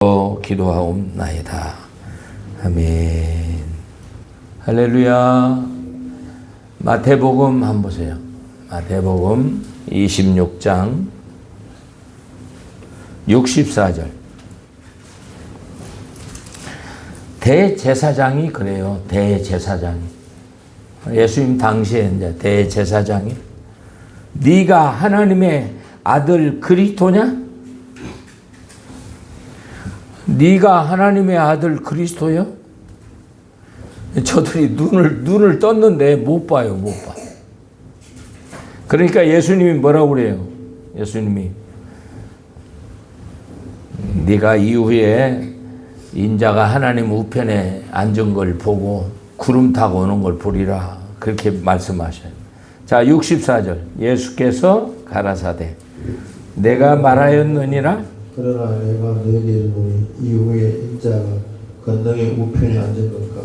기도하옵나이다. 아멘. 할렐루야. 마태복음 한번 보세요. 마태복음 26장 64절. 대제사장이 그래요. 대제사장이. 예수님 당시에 이제 대제사장이 네가 하나님의 아들 그리스도냐? 네가 하나님의 아들 그리스도요? 저들이 눈을 떴는데 못 봐요, 못 봐. 그러니까 예수님이 뭐라고 그래요? 예수님이 네가 이후에 인자가 하나님 우편에 앉은 걸 보고 구름 타고 오는 걸 보리라. 그렇게 말씀하셔요. 자, 64절. 예수께서 가라사대 내가 말하였느니라. 그러나 내가 너에게 이르노니 이후에 인자가 건너의 우편에 앉은 것과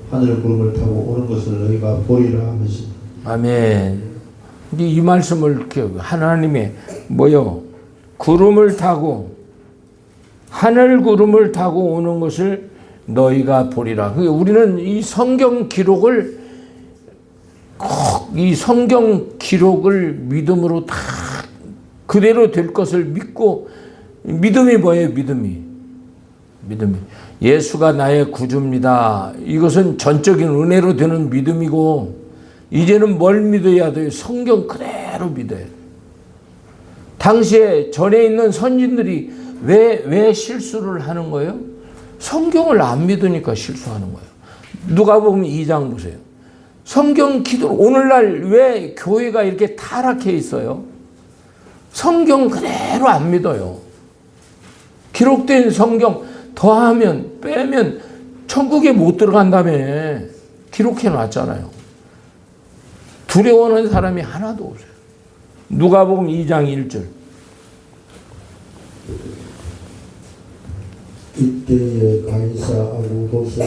하늘 구름을 타고 오는 것을 너희가 보리라 하시니. 아멘. 이 말씀을 하나님의 뭐요? 구름을 타고 하늘 구름을 타고 오는 것을 너희가 보리라. 우리는 이 성경 기록을 꼭 이 성경 기록을 믿음으로 다 그대로 될 것을 믿고, 믿음이 뭐예요? 믿음이 예수가 나의 구주입니다. 이것은 전적인 은혜로 되는 믿음이고, 이제는 뭘 믿어야 돼요? 성경 그대로 믿어야 돼요. 당시에 전에 있는 선진들이 왜 실수를 하는 거예요? 성경을 안 믿으니까 실수하는 거예요. 누가복음 2장 보세요. 성경 기도, 오늘날 왜 교회가 이렇게 타락해 있어요? 성경 그대로 안 믿어요. 기록된 성경 더하면 빼면 천국에 못 들어간다며 기록해 놨잖아요. 두려워하는 사람이 하나도 없어요. 누가복음 2장 1절. 이때에 가이사 아구도스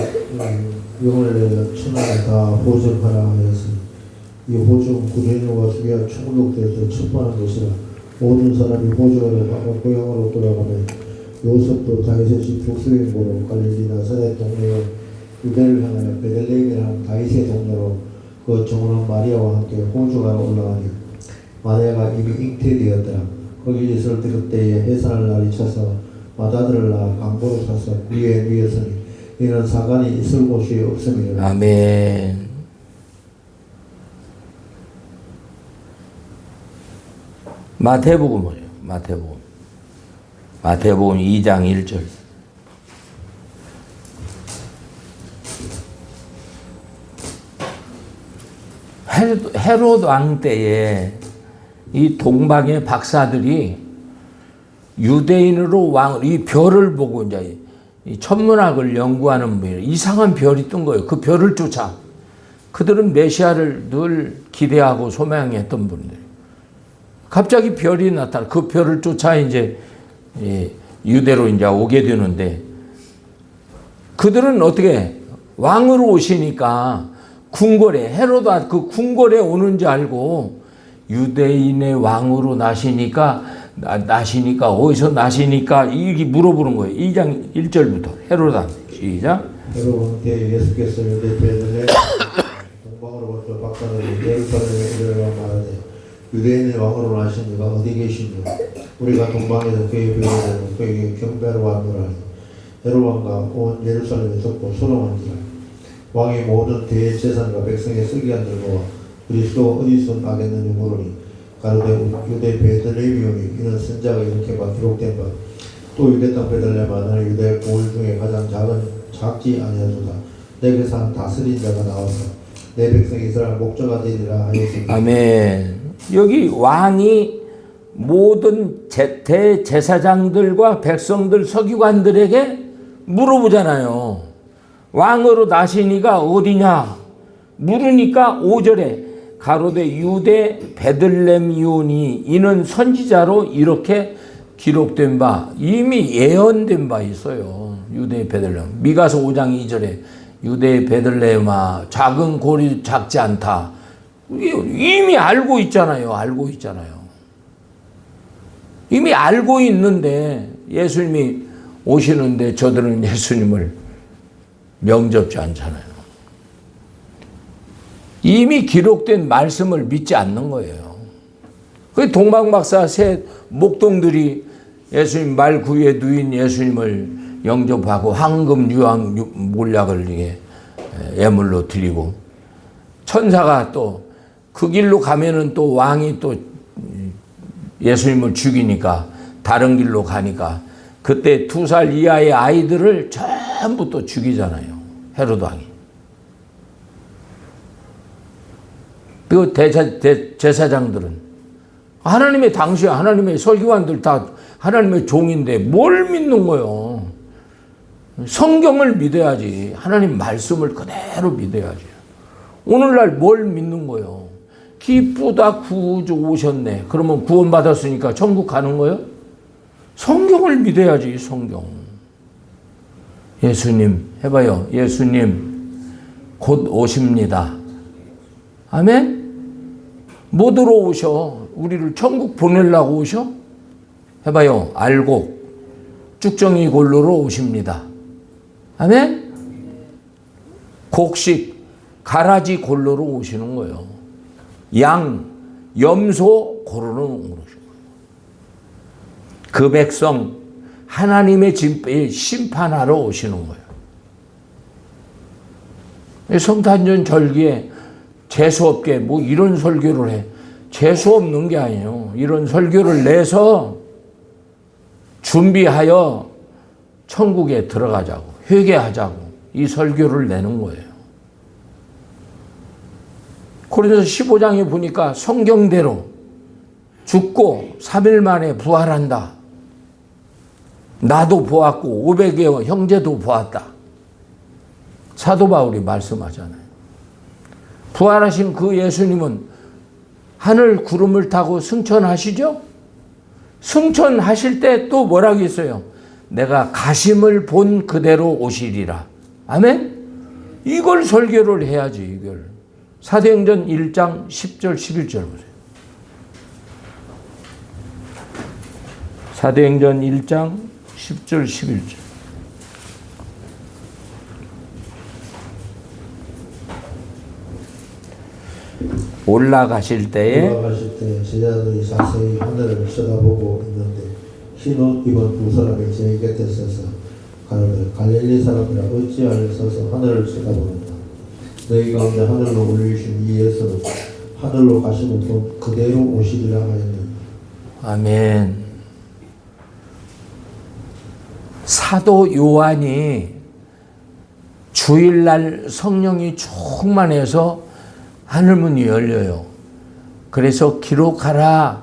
영을 내어 천하를 다 호정하라 하였으니 이 호정 구레노가 주야 충독돼서 첩하는 것이라. 모든 사람이 호정하러 가고 고향으로 돌아가면 요셉도 다윗의 북수인 보러 갈릴리 나사렛 동네에 유대를 향하여 베들레헴이라는 다윗의 동네로 그 정원은 마리아와 함께 호주가로 올라가니 마리아가 이미 잉태되었더라. 거기 있을 때에 해산할 날이 차서 맏아들을 낳아 강보로 사서 위에 누웠으니 이는 사관이 있을 곳이 없음이라. 아멘. 마태복음 뭐예요? 마태복음 2장 1절. 헤롯 왕 때에 이 동방의 박사들이 유대인으로 이 별을 보고 이제 이 천문학을 연구하는 분이 이상한 별이 뜬 거예요. 그 별을 쫓아. 그들은 메시아를 늘 기대하고 소망했던 분들. 갑자기 별이 나타나. 그 별을 쫓아 이제 유대로 이제 오게 되는데, 그들은 어떻게 왕으로 오시니까 궁궐에 헤롯 그 궁궐에 오는지 알고 유대인의 왕으로 나시니까 어디서 나시니까 이게 물어보는 거예요. 2장 1절부터 헤롯아 시작. 헤롯 왕 때 예수께서 유대 베들레헴 동방으로부터 박사들이 예루살렘에 이르러 말하되 유대인의 왕으로 나신 이가 어디 계시냐? 우리가 동방에서 그의 배우되고 그에게 경배하러 왔노라. 헤롯 왕과 온 예루살렘에 듣고 소동한지라. 왕이 모든 대제사장과 백성의 서기관들과 그리스도 어디서 나겠느냐 물으니 가로되 유대 베들레헴이 오니 이는 선자가 이렇게 기록된 바 또 유대 땅 베들레헴아 너는 유대 고을 중에 가장 작지 아니하도다. 내게서 한 다스린 자가 나와서 내 백성 이스라엘 목자가 되리라 하였습니다. 아멘. 여기 왕이 모든 대제사장들과 백성들 서기관들에게 물어보잖아요. 왕으로 나시니가 어디냐 물으니까 5절에 가로되 유대 베들레헴이오니 이는 선지자로 이렇게 기록된 바, 이미 예언된 바 있어요. 유대 베들레헴. 미가서 5장 2절에 유대 베들레헴아 작은 골이 작지 않다. 이미 알고 있잖아요. 이미 알고 있는데 예수님이 오시는데 저들은 예수님을 명접지 않잖아요. 이미 기록된 말씀을 믿지 않는 거예요. 그 동방박사 세 목동들이 예수님 말 구유에 누인 예수님을 영접하고 황금 유황 몰약을 이게 예물로 드리고, 천사가 또 그 길로 가면은 또 왕이 또 예수님을 죽이니까 다른 길로 가니까 그때 2살 이하의 아이들을 전부 또 죽이잖아요. 헤로드 왕이. 그 제사장들은 하나님의 당시에 하나님의 설교관들 다 하나님의 종인데 뭘 믿는 거요? 성경을 믿어야지. 하나님 말씀을 그대로 믿어야지. 오늘날 뭘 믿는 거요? 기쁘다 구주 오셨네. 그러면 구원받았으니까 천국 가는 거요? 성경을 믿어야지. 성경. 예수님 해봐요. 예수님 곧 오십니다. 아멘? 뭐 들어오셔? 우리를 천국 보내려고 오셔? 해봐요. 알곡 쭉정이 골로로 오십니다. 아멘? 곡식 가라지 골로로 오시는 거예요. 양 염소 고로로 오시는 거예요. 그 백성 하나님의 진배에 심판하러 오시는 거예요. 성탄절 절기에 재수없게 뭐 이런 설교를 해. 재수없는 게 아니에요. 이런 설교를 내서 준비하여 천국에 들어가자고, 회개하자고 이 설교를 내는 거예요. 고린도서 15장에 보니까 성경대로 죽고 3일 만에 부활한다. 나도 보았고 500여 형제도 보았다. 사도 바울이 말씀하잖아요. 부활하신 그 예수님은 하늘 구름을 타고 승천하시죠? 승천하실 때 또 뭐라고 했어요? 내가 가심을 본 그대로 오시리라. 아멘? 이걸 설교를 해야지. 이걸. 사도행전 1장 10절 11절 보세요. 사도행전 1장 10절 11절. 올라가실 때에 제자들이 자세히 하늘을 쳐다보고 있는데 흰 옷 입은 두 사람이 제 곁에 서서 가로되 갈릴리 사람들아 어찌하여 서서 하늘을 쳐다보는가. 너희 가운데 하늘로 올리신 이 예수는 하늘로 가시는 분 그대로 오시리라 하였느니. 아멘. 사도 요한이 주일날 성령이 충만해서 하늘문이 열려요. 그래서 기록하라.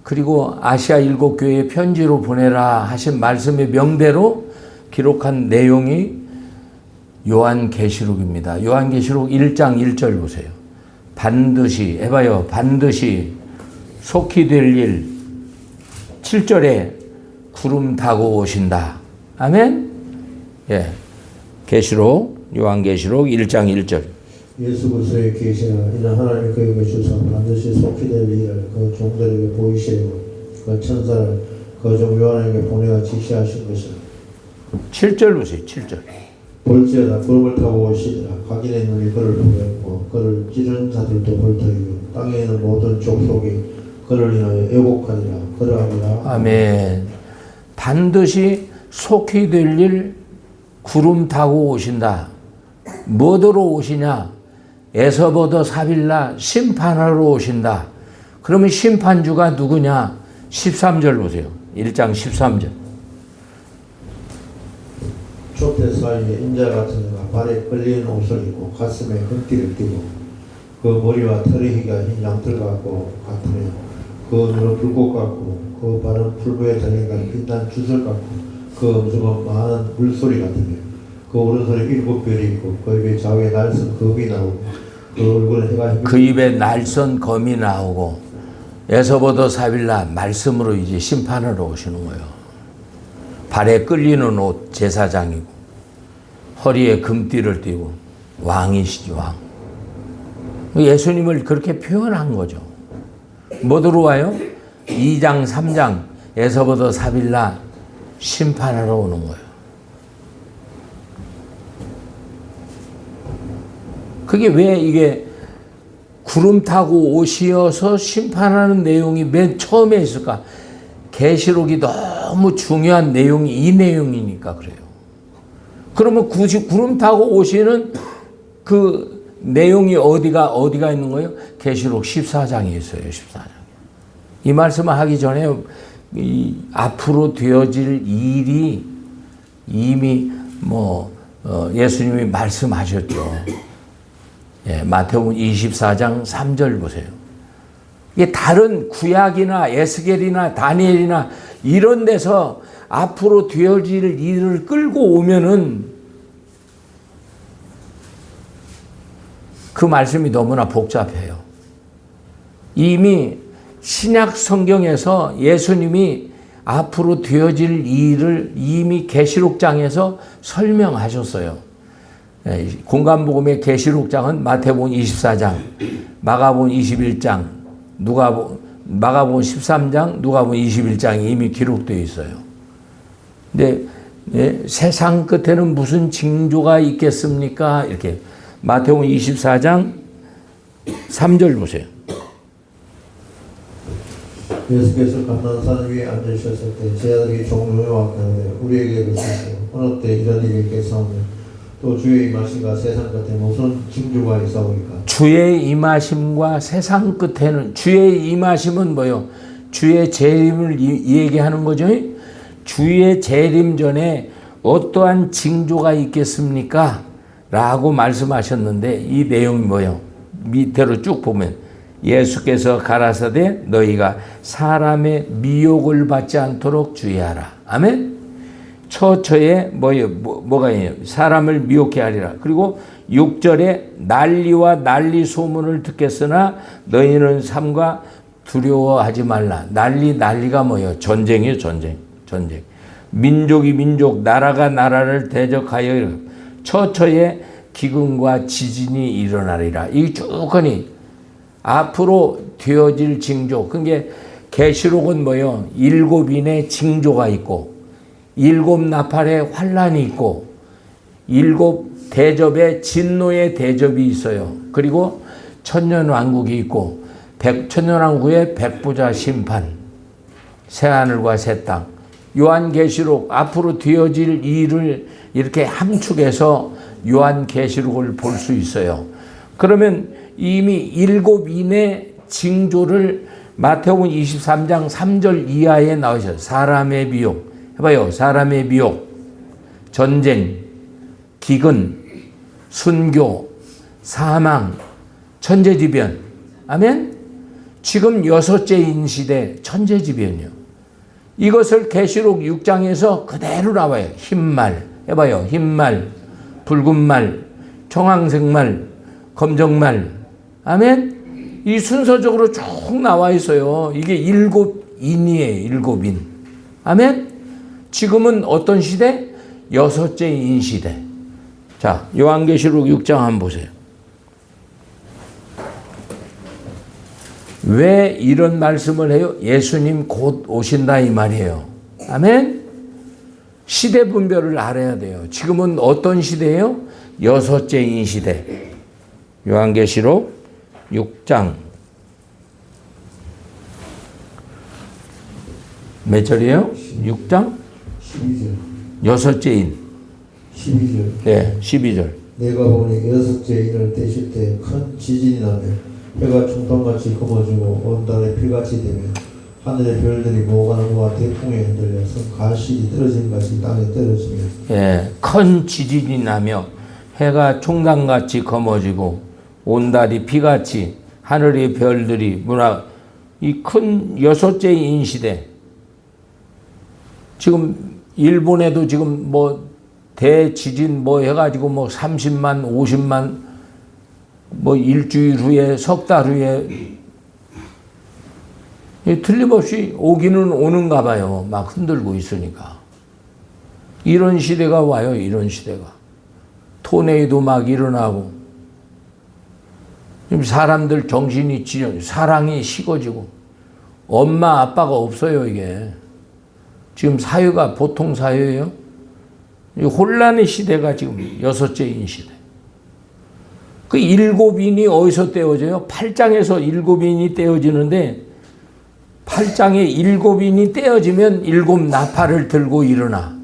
그리고 아시아 7교회에 편지로 보내라 하신 말씀의 명대로 기록한 내용이 요한계시록입니다. 요한계시록 1장 1절 보세요. 반드시 해봐요. 반드시 속히 될 일. 7절에 구름 타고 오신다. 아멘. 예. 계시록 요한계시록 1장 1절. 예수 그리스도의 계시나 이는 하나님 그에게 주사 반드시 속히 될 일을 그 종들에게 보이시고 그 천사를 그 종 요한에게 보내어 지시하신 것이라. 7절 보세요. 7절. 볼지어다 구름을 타고 오시리라. 각인의 눈이 그를 보겠고 그를 찌른 자들도 헐터이고 땅에 있는 모든 족속이 그를 인하여 애곡하리라. 그러하리라. 아멘. 반드시 속히 될 일 구름 타고 오신다. 뭐더러 오시냐? 에서버더 사빌라 심판하러 오신다. 그러면 심판주가 누구냐? 13절 보세요. 1장 13절. 좁대 사이에 인자 같은 자가 발에 끌리는 옷을 입고 가슴에 금띠를 띠고 그 머리와 털의 희가 흰 양털 같고 같으며 그 눈은 불꽃 같고 그 발은 풀부에 달려간 빛난 주술 같고 그 음성은 많은 물소리 같으며 그 오른손에 7별이 있고 그 입에 좌우에 날선 검이 나오고 그 얼굴에 해가 그 입에 날선 검이 나오고 에서버더 사빌라 말씀으로 이제 심판하러 오시는 거예요. 발에 끌리는 옷 제사장이고 허리에 금띠를 띠고 왕이시지 왕. 예수님을 그렇게 표현한 거죠. 뭐 들어와요? 2장 3장 에서버더 사빌라 심판하러 오는 거예요. 그게 왜 이게 구름 타고 오시어서 심판하는 내용이 맨 처음에 있을까? 계시록이 너무 중요한 내용이 이 내용이니까 그래요. 그러면 굳이 구름 타고 오시는 그 내용이 어디가 있는 거예요? 계시록 14장에 있어요. 14장. 이 말씀을 하기 전에 이 앞으로 되어질 일이 이미 예수님이 말씀하셨죠. 예, 마태복음 24장 3절 보세요. 이게 다른 구약이나 에스겔이나 다니엘이나 이런 데서 앞으로 되어질 일을 끌고 오면은 그 말씀이 너무나 복잡해요. 이미 신약 성경에서 예수님이 앞으로 되어질 일을 이미 계시록장에서 설명하셨어요. 공간복음의 계시록장은 마태복음 24장, 마가복음 21장, 마가복음 13장, 누가복음 21장이 이미 기록되어 있어요. 근데 세상 끝에는 무슨 징조가 있겠습니까? 이렇게 마태복음 24장 3절 보세요. 예수께서 감난산 위에 앉으셨을 때 제자들이 종로에 왔는데 우리에게 그러시고 어느 때 이런 일이 있겠사오며 또 주의 임하심과 세상 끝에 무슨 징조가 있사오리까? 주의 임하심과 세상 끝에는 주의 임하심은 뭐요? 주의 재림을 얘기하는 거죠. 주의 재림 전에 어떠한 징조가 있겠습니까? 라고 말씀하셨는데 이 내용이 뭐요? 밑으로 쭉 보면 예수께서 가라사대 너희가 사람의 미혹을 받지 않도록 주의하라. 아멘. 처처에 뭐가 있냐? 사람을 미혹해 하리라. 그리고 6절에 난리와 난리 소문을 듣겠으나 너희는 삼가 두려워하지 말라. 난리가 뭐예요? 전쟁이에요. 전쟁. 민족이 민족, 나라가 나라를 대적하여 처처에 기근과 지진이 일어나리라. 이 쭉하니 앞으로 되어질 징조. 그게 계시록은 뭐예요? 7인의 징조가 있고 7 나팔의 환란이 있고 7 대접의 진노의 대접이 있어요. 그리고 천년왕국이 있고 천년왕국의 백부자 심판, 새하늘과 새 땅. 요한계시록 앞으로 되어질 일을 이렇게 함축해서 요한계시록을 볼 수 있어요. 그러면 이미 7인의 징조를 마태복음 23장 3절 이하에 나오셔요. 사람의 미혹. 해봐요. 사람의 미혹, 전쟁, 기근, 순교, 사망, 천재지변. 아멘? 지금 6째인 시대 천재지변이요. 이것을 계시록 6장에서 그대로 나와요. 흰말. 해봐요. 흰말, 붉은말, 청황색말, 검정말. 아멘? 이 순서적으로 쭉 나와 있어요. 이게 7인이에요. 7인. 아멘? 지금은 어떤 시대? 6째인 시대. 자, 요한계시록 6장 한번 보세요. 왜 이런 말씀을 해요? 예수님 곧 오신다 이 말이에요. 아멘? 시대 분별을 알아야 돼요. 지금은 어떤 시대예요? 6째인 시대. 요한계시록 6장 몇 절이에요? 6장? 12절. 6째인. 12절. 네, 12절. 내가 보니 6째 인을 떼실 때 큰 지진이 나며 해가 충돌같이 검어지고 온 달에 피같이 되며 하늘의 별들이 모가는과 태풍에 흔들려서 가시이 떨어진 것이 땅에 떨어지며 예, 큰 지진이 나며 해가 총강같이 검어지고 온 달이 피같이 하늘의 별들이 이 큰 6째인 시대. 지금 일본에도 지금 대지진 해가지고 30만, 50만, 일주일 후에, 석 달 후에, 틀림없이 오기는 오는가 봐요. 막 흔들고 있으니까. 이런 시대가 와요, 이런 시대가. 토네이도 막 일어나고. 사람들 정신이 찌려, 사랑이 식어지고. 엄마, 아빠가 없어요, 이게. 지금 사회가 보통 사회예요. 혼란의 시대가 지금 6째인 시대. 그 7인이 어디서 떼어져요? 8장에서 7인이 떼어지는데 8장에 7인이 떼어지면 7 나팔을 들고 일어나.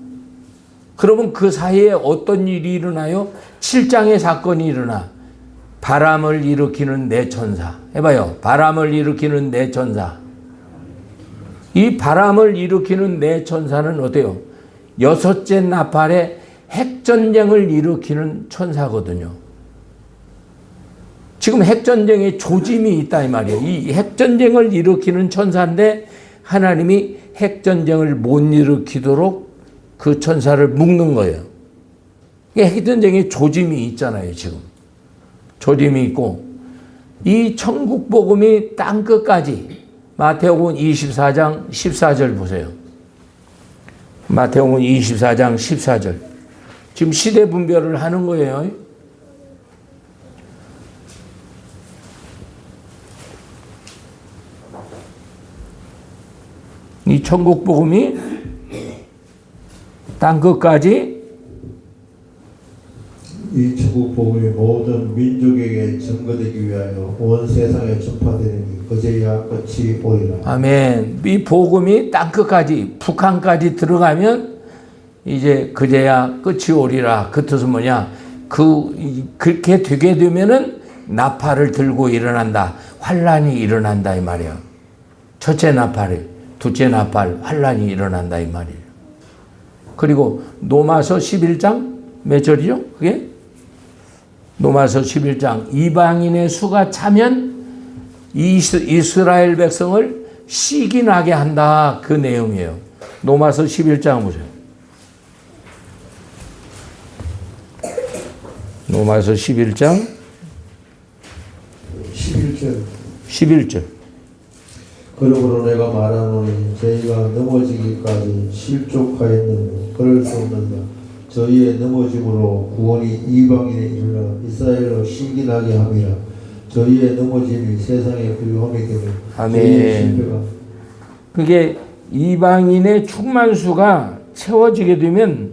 그러면 그 사이에 어떤 일이 일어나요? 7장의 사건이 일어나. 바람을 일으키는 내 천사. 해봐요. 바람을 일으키는 내 천사. 이 바람을 일으키는 내 천사는 어때요? 6째 나팔에 핵전쟁을 일으키는 천사거든요. 지금 핵전쟁에 조짐이 있다 이 말이에요. 이 핵전쟁을 일으키는 천사인데 하나님이 핵전쟁을 못 일으키도록 그 천사를 묶는 거예요. 핵전쟁에 조짐이 있잖아요. 지금 조짐이 있고 이 천국 복음이 땅 끝까지 마태복음 24장 14절 보세요. 마태복음 24장 14절. 지금 시대 분별을 하는 거예요. 이 천국 복음이 땅 끝까지 이 천국 복음이 모든 민족에게 증거되기 위하여 온 세상에 전파되니 그제야 끝이 오리라. 아멘. 이 복음이 땅 끝까지 북한까지 들어가면 이제 그제야 끝이 오리라. 그 뜻은 뭐냐? 그렇게 되게 되면은 나팔을 들고 일어난다. 환란이 일어난다 이 말이야. 첫째 나팔이, 둘째 나팔, 환란이 일어난다 이 말이에요. 그리고 로마서 11장 몇 절이죠? 그게? 로마서 11장 이방인의 수가 차면 이스라엘 백성을 시기나게 한다. 그 내용이에요. 로마서 11장 보세요. 로마서 11장 11절. 그러므로 내가 말하노니 저희가 넘어지기까지 실족하였느니 그럴 수 없는가. 저희의 넘어짐으로 구원이 이방인에 이르러 이스라엘로 시기나게 함이라. 저희의 넘어짐이 세상에 불효함이 되며 아멘. 그게 이방인의 충만수가 채워지게 되면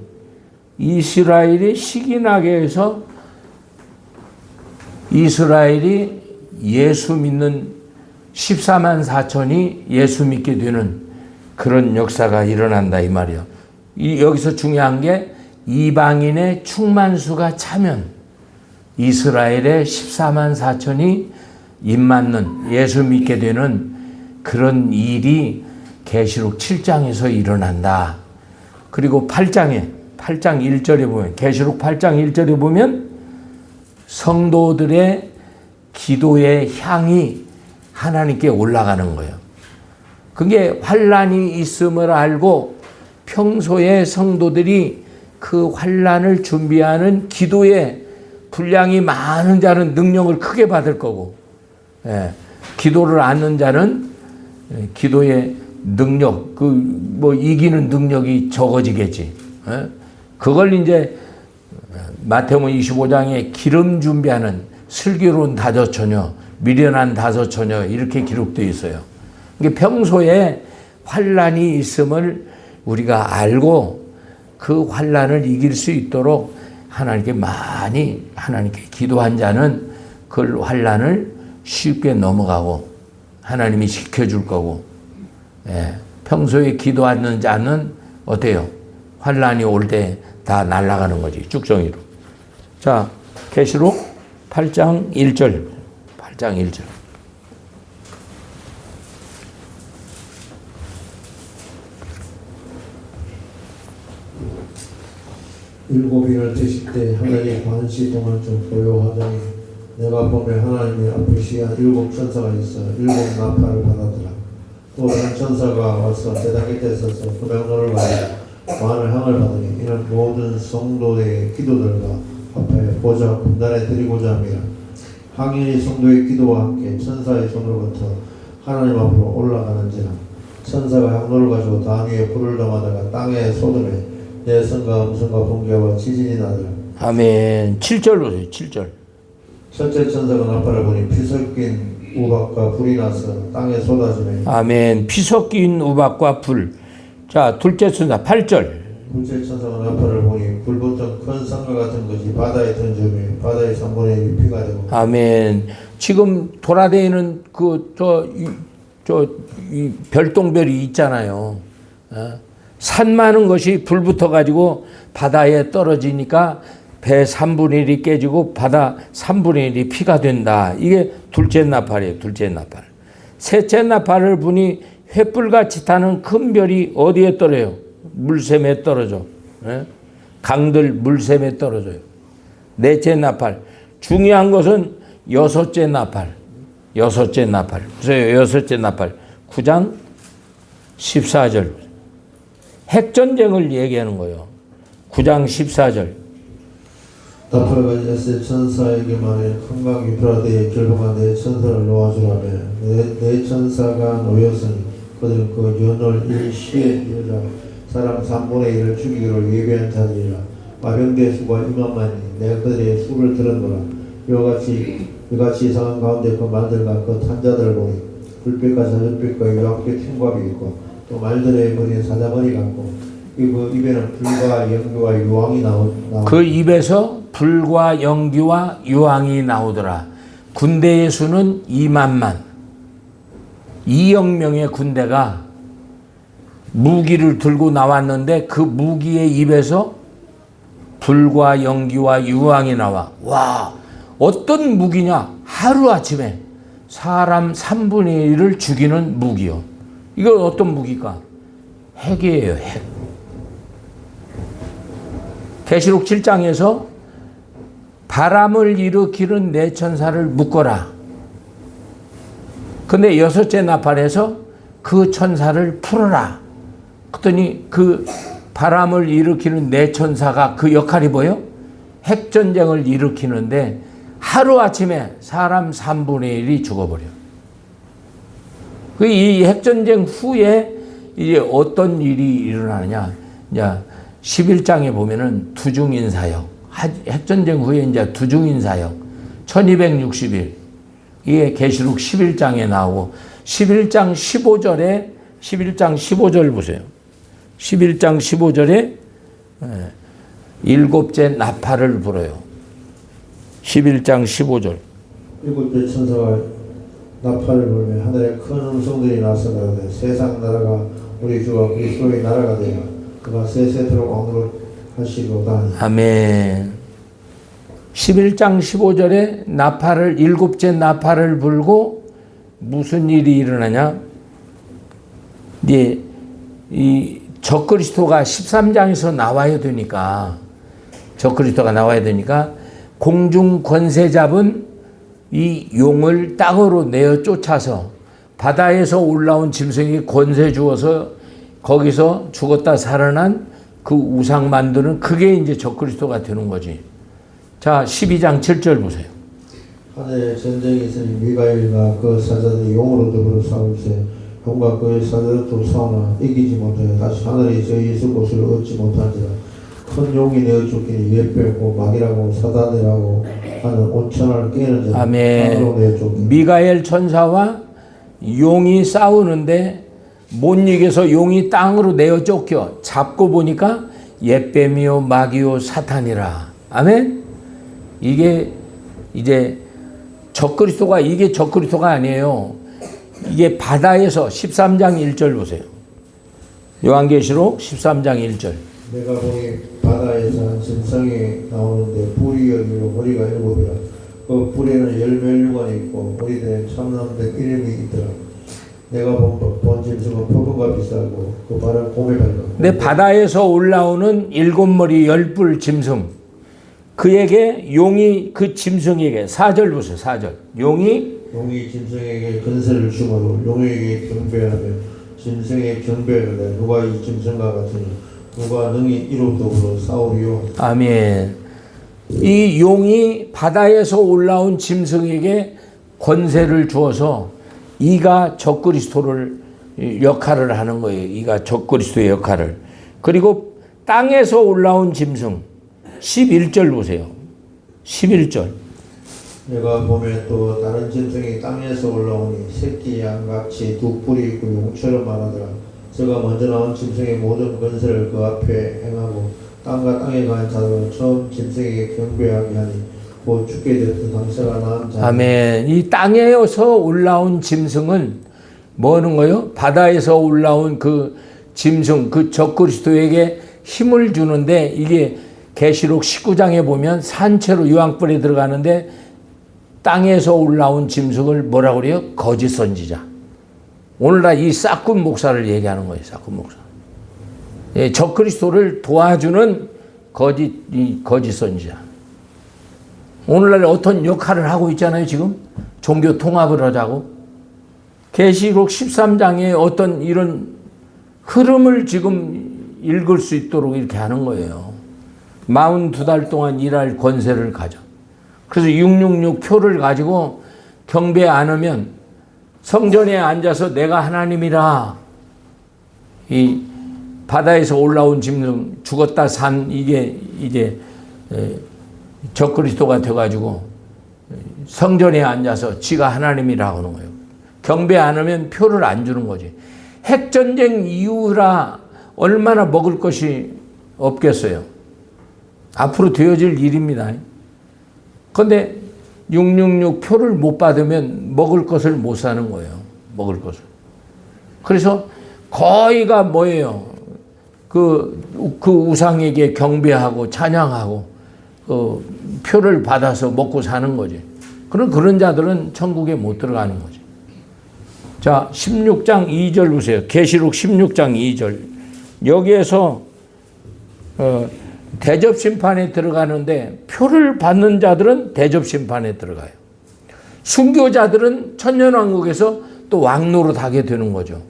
이스라엘이 시기나게 해서 이스라엘이 예수 믿는 14만 4천이 예수 믿게 되는 그런 역사가 일어난다 이 말이에요. 여기서 중요한 게 이방인의 충만수가 차면 이스라엘의 14만 4천이 입맞는 예수 믿게 되는 그런 일이 계시록 7장에서 일어난다. 그리고 8장 1절에 보면 계시록 8장 1절에 보면 성도들의 기도의 향이 하나님께 올라가는 거예요. 그게 환란이 있음을 알고 평소에 성도들이 그 환란을 준비하는 기도의 분량이 많은 자는 능력을 크게 받을 거고, 기도를 않는 자는 기도의 능력, 이기는 능력이 적어지겠지. 그걸 이제 마태복음 25장에 기름 준비하는 슬기로운 5처녀, 미련한 5처녀 이렇게 기록되어 있어요. 그러니까 평소에 환란이 있음을 우리가 알고 그 환란을 이길 수 있도록 하나님께 많이 하나님께 기도한 자는 그 환란을 쉽게 넘어가고 하나님이 지켜줄 거고, 평소에 기도하는 자는 어때요? 환란이 올 때 다 날아가는 거지, 쭉정이로. 자, 계시록 8장 1절. 8장 1절. 일곱 인을 드실 때 하늘이 반시 동안 좀 고요하더니 내가 보면 하나님의 앞으시한 7 천사가 있어 7 나팔을 받았더라. 또 다른 천사가 와서 제단 곁에 서서 구명로를 받아 많은 향을 받으니 이는 모든 성도의 기도들과 합하여 보좌 군단에 드리고자 함이라. 항인이 성도의 기도와 함께 천사의 손으로부터 하나님 앞으로 올라가는지라. 천사가 향로를 가지고 단 위에 불을 담아다가 땅에 쏟으매 내성과 음성과 번개와 지진이 나더라. 아멘. 7절 보세요. 7절. 첫째 천사가 나팔을 보니 피 섞인 우박과 불이 나서 땅에 쏟아지매. 아멘. 피 섞인 우박과 불. 자, 둘째 천사 8절. 둘째 천사가 나팔을 보니 불 붙은 큰 상과 같은 것이 바다에 던져면 바다의 3분의 1이 피가 되고. 아멘. 지금 돌아다니는 이 별똥별이 있잖아요. 산 많은 것이 불 붙어가지고 바다에 떨어지니까 배 3분의 1이 깨지고 바다 3분의 1이 피가 된다. 이게 둘째 나팔이에요. 둘째 나팔. 셋째 나팔을 부니 횃불같이 타는 큰 별이 어디에 떨어요? 물샘에 떨어져. 강들 물샘에 떨어져요. 넷째 나팔. 중요한 것은 여섯째 나팔. 여섯째 나팔. 그래서 여섯째 나팔. 9장 14절. 핵전쟁을 얘기하는 거예요. 9장 14절. 나팔을 가진 에세 천사에게 말해 큰강 유프라데에 결박한 내 천사를 놓아주라며 내 천사가 놓였으니 그들은 그 연월 일시에 일어나 사람 3분의 1을 죽이기로 예배한 자들이라. 마병대 수가 2만만이 내가 그들의 수를 들었노라. 이같이 이상한 가운데 그 말들과 그 탄자들을 보니 불빛과 자전빛과 유황빛 흰밥이 있고 또 말들의 머리에 사자머리 같고 그 입에는 불과 연기와 유황이 나오더라. 그 입에서 불과 연기와 유황이 나오더라. 군대의 수는 2만만. 2억 명의 군대가 무기를 들고 나왔는데 그 무기의 입에서 불과 연기와 유황이 나와. 와, 어떤 무기냐? 하루아침에 사람 3분의 1을 죽이는 무기요. 이건 어떤 무기일까? 핵이에요, 핵. 계시록 7장에서 바람을 일으키는 네 천사를 묶어라. 근데 여섯째 나팔에서 그 천사를 풀어라. 그랬더니 그 바람을 일으키는 네 천사가 그 역할이 뭐예요? 핵전쟁을 일으키는데 하루아침에 사람 3분의 1이 죽어버려. 이 핵전쟁 후에 이제 어떤 일이 일어나느냐. 이제 11장에 보면은 두중인 사역. 핵전쟁 후에 이제 두중인 사역. 1260일. 이게 계시록 11장에 나오고 11장 15절 보세요. 11장 15절에 일곱째 나팔을 불어요. 11장 15절. 일곱째 천사가 나팔을 불며 하늘에 큰 음성들이 나서 가로되 세상 나라가 우리 주가 그리스도의 나라가 되어 그가 세세토록 왕노를 하시로다. 아멘. 11장 15절에 나팔을 일곱째 나팔을 불고 무슨 일이 일어나냐? 이제 이 적그리스도가 13장에서 나와야 되니까 적그리스도가 나와야 되니까 공중 권세 잡은 이 용을 땅으로 내어 쫓아서 바다에서 올라온 짐승이 권세 주어서 거기서 죽었다 살아난 그 우상 만드는 그게 이제 적그리스도가 되는 거지. 자, 12장 7절 보세요. 하늘에 전쟁이 있으니 미가엘과 그 사자들이 용으로 더불어 싸울세 용과 그의 사자들도 싸우나 이기지 못하여 다시 하늘에 저희 예수 곳을 얻지 못한지라. 큰 용이 내어 쫓기니 예배고 막이라고 사단이라고 하는 5천을 깨는 자. 아멘. 미가엘 천사와 용이 싸우는데 못 이겨서 용이 땅으로 내어 쫓겨 잡고 보니까 옛뱀이요 마귀요 사탄이라. 아멘. 이게 이제 적그리스도가 이게 적그리스도가 아니에요. 이게 바다에서 13장 1절 보세요. 요한계시록 13장 1절. 내가 보니 바다에서 한 짐승이 나오는데 뿔이 여기로 머리가 7이라. 그 뿔에는 열멸류관이 있고 머리들에 참나무들 이름이 있더라. 내가 본 짐승은 표범과 비싸고 그 발은 곰의 발과. 근데 바다에서 올라오는 7머리 10뿔 짐승. 그에게 용이 그 짐승에게 4절 보세요. 4절. 용이 짐승에게 근세를 주므로 용에게 경배하며 짐승에게 경배하되 누가 이 짐승과 같으니 누가 능히 이로 더불어 싸우리요. 아멘. 이 용이 바다에서 올라온 짐승에게 권세를 주어서 이가 적그리스도를 역할을 하는 거예요. 이가 적그리스도의 역할을. 그리고 땅에서 올라온 짐승 11절 보세요. 11절. 내가 보면 또 다른 짐승이 땅에서 올라오니 새끼 양같이 두 뿔이 있고 용처럼 말하더라. 저가 먼저 나온 짐승의 모든 권세를 그 앞에 행하고 땅과 땅에 관한 자도 처음 짐승에게 경배하게 하니 곧 죽게 되었던 당사가 낳은 자. 아멘. 이 땅에서 올라온 짐승은 뭐 하는 거예요? 바다에서 올라온 그 짐승, 그 적그리스도에게 힘을 주는데, 이게 계시록 19장에 보면 산채로 유황불에 들어가는데, 땅에서 올라온 짐승을 뭐라고 그래요? 거짓 선지자. 오늘날 이 싹군 목사를 얘기하는 거예요. 싹군 목사. 예, 적그리스도를 도와주는 거짓 선지자. 오늘날 어떤 역할을 하고 있잖아요. 지금 종교 통합을 하자고. 계시록 13장에 어떤 이런 흐름을 지금 읽을 수 있도록 이렇게 하는 거예요. 42달 동안 일할 권세를 가져. 그래서 666 표를 가지고 경배 안 하면 성전에 앉아서 내가 하나님이라, 이 바다에서 올라온 짐승 죽었다 산 이게 이제 적그리스도가 돼가지고 성전에 앉아서 지가 하나님이라고 하는 거예요. 경배 안 하면 표를 안 주는 거지. 핵전쟁 이후라 얼마나 먹을 것이 없겠어요. 앞으로 되어질 일입니다. 그런데 666 표를 못 받으면 먹을 것을 못 사는 거예요. 먹을 것을. 그래서 거의가 뭐예요? 그 우상에게 경배하고 찬양하고 표를 받아서 먹고 사는 거지. 그런 자들은 천국에 못 들어가는 거지. 자, 16장 2절 보세요. 계시록 16장 2절. 여기에서 대접심판에 들어가는데, 표를 받는 자들은 대접심판에 들어가요. 순교자들은 천년왕국에서 또 왕노로 하게 되는 거죠.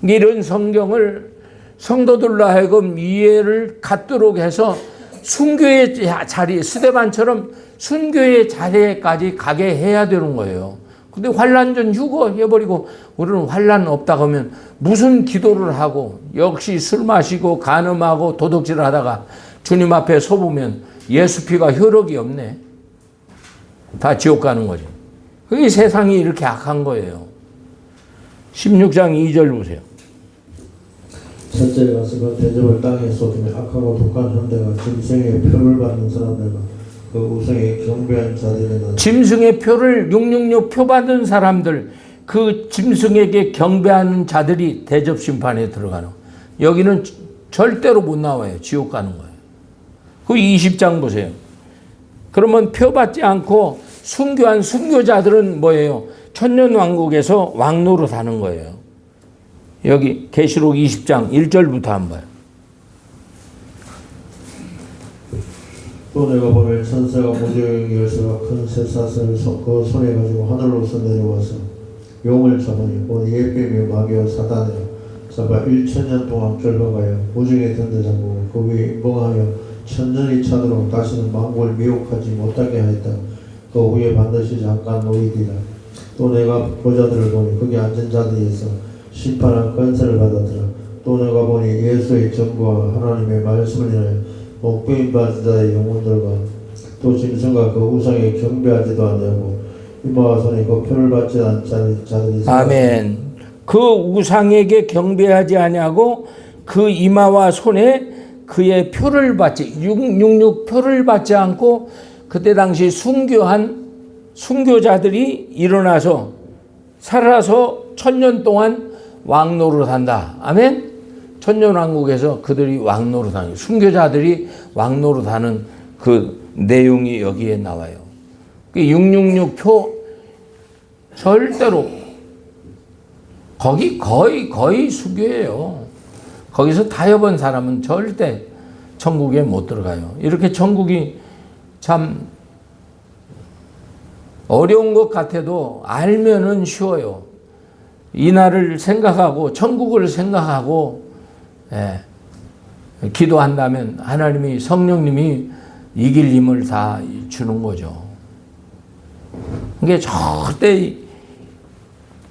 이런 성경을 성도들로 하여금 이해를 갖도록 해서 순교의 자리, 스데반처럼 순교의 자리에까지 가게 해야 되는 거예요. 근데 환난 전 휴거 해버리고 우리는 환난 없다고 하면 무슨 기도를 하고, 역시 술 마시고 간음하고 도둑질을 하다가 주님 앞에 서보면 예수 피가 효력이 없네. 다 지옥 가는 거지. 그게 세상이 이렇게 악한 거예요. 16장 2절 보세요. 첫째에 가서 그 대접을 땅에 쏟으며 악하고 독한 현대가 짐승의 표를 받는 사람들과 그 우상에 경배한 자들에게, 짐승의 표를 666 표 받은 사람들, 그 짐승에게 경배하는 자들이 대접심판에 들어가는, 여기는 절대로 못 나와요. 지옥 가는 거예요. 그 20장 보세요. 그러면 표 받지 않고 순교한 순교자들은 뭐예요? 천년왕국에서 왕노로 사는 거예요. 여기 계시록 20장 1절부터 한번 봐요. 또 내가 보면 천사가 무저용 열쇠와 큰 쇠사슬을 그 손에 가지고 하늘로서 내려와서 용을 잡으니 곧 예뱀이요 마귀와 사단이요 잡아 1000년 동안 결박하여 무중에 던져잡고 그 위에 멍하여 천년이 차도록 다시는 만국을 미혹하지 못하게 하였다. 그 후에 반드시 잠깐 노이리라. 또 내가 보자들을 보니 거기 앉은 자들에서 심판한 권세를 받았더라. 또 내가 보니 예수의 정부와 하나님의 말씀을 인하여 목배임 받은 자의 영혼들과 또 짐승과 그 우상에 경배하지도 않냐고 이마와 손에 그 표를 받지 않은 자들이 아멘. 그 우상에게 경배하지 아니하고 그 이마와 손에 그의 표를 받지, 666 표를 받지 않고 그때 당시 순교한 순교자들이 일어나서 살아서 1000년 동안 왕노릇 한다. 아멘. 천년왕국에서 그들이 왕노릇 하는, 순교자들이 왕노릇 하는 그 내용이 여기에 나와요. 666 표 절대로 거기 거의 순교예요. 거기서 타협한 사람은 절대 천국에 못 들어가요. 이렇게 천국이 참 어려운 것 같아도 알면은 쉬워요. 이날을 생각하고 천국을 생각하고 기도한다면 하나님이, 성령님이 이길 힘을 다 주는 거죠. 이게 절대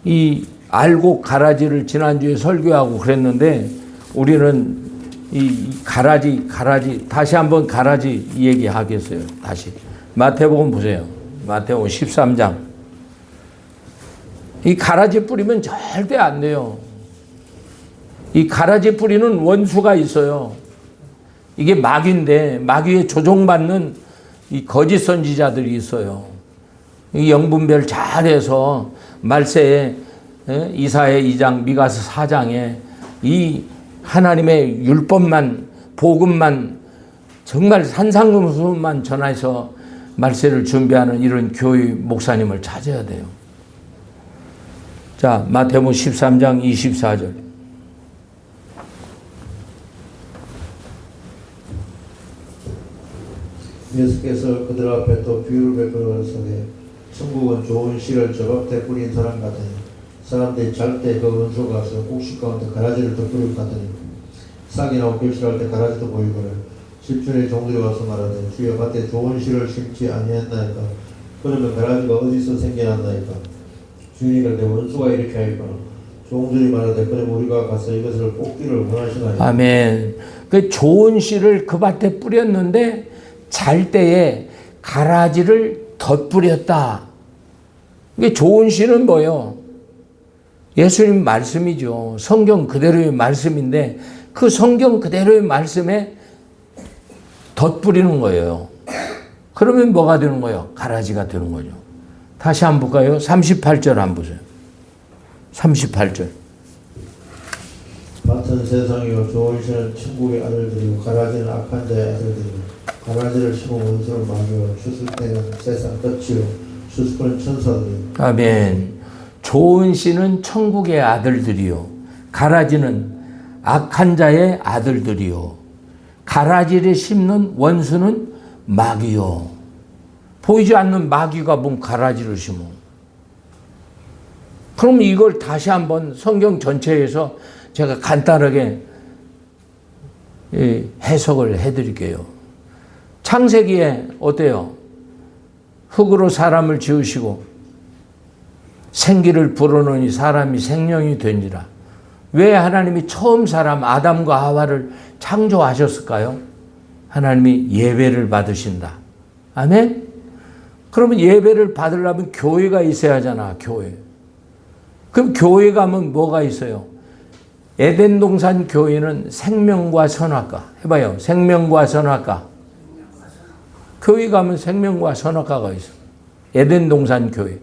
이 알곡 가라지를 지난주에 설교하고 그랬는데, 우리는 이 가라지 다시 한번 가라지 얘기하겠어요. 다시 마태복음 보세요. 마태복음 13장. 이 가라지 뿌리면 절대 안 돼요. 이 가라지 뿌리는 원수가 있어요. 이게 마귀인데 마귀에 조종받는 이 거짓 선지자들이 있어요. 이 영분별 잘해서 말세에 이사야 2장, 미가서 4장에 이 하나님의 율법만, 복음만 정말 산상수훈만 전해서 말세를 준비하는 이런 교회 목사님을 찾아야 돼요. 자, 마태복음 13장 24절. 예수께서 그들 앞에 또 비유를 베풀어서되 천국은 좋은 씨를 저 밭에 뿌린 사람 같으니 사람들이 잘 때 그 원수 가서 곡식 가운데 가라지를 더 뿌릴 것 같으니 싹이 나고 결실할 때 가라지도 보이거늘 집주인의 종들이 와서 말하되 주여 밭에 좋은 씨를 심지 아니했나이까 그러면 가라지가 어디서 생겨났나이까 주인이 그런데 원수가 이렇게 하였거늘 종들이 말하되 그럼 우리가 가서 이것을 뽑기를 원하시나이까. 아멘. 그 좋은 씨를 그 밭에 뿌렸는데 잘 때에 가라지를 덧뿌렸다. 이게 좋은 씨는 뭐요? 예수님 말씀이죠. 성경 그대로의 말씀인데 그 성경 그대로의 말씀에 덧뿌리는 거예요. 그러면 뭐가 되는 거예요? 가라지가 되는 거죠. 다시 한번 볼까요? 38절 한번 보세요. 38절. 밭은 세상이요 좋은 씨는 천국의 아들들이요 가라지는 악한 자의 아들들이요 가라지를 심은 원수를 막여 추수 때는 세상 끝이요 추수꾼은 천사들이요. 아멘. 좋은 씨는 천국의 아들들이요 가라지는 악한 자의 아들들이요 가라지를 심는 원수는 마귀요. 보이지 않는 마귀가 뭔 가라지를 심어. 그럼 이걸 다시 한번 성경 전체에서 제가 간단하게 해석을 해드릴게요. 창세기에 어때요? 흙으로 사람을 지으시고 생기를 불어넣으니 사람이 생명이 된지라. 왜 하나님이 처음 사람 아담과 하와를 창조하셨을까요? 하나님이 예배를 받으신다. 아멘? 그러면 예배를 받으려면 교회가 있어야 하잖아. 교회. 그럼 교회 가면 뭐가 있어요? 에덴 동산 교회는 생명과 선악과. 해봐요. 생명과 선악과. 교회 가면 생명과 선악과가 있어. 에덴 동산 교회.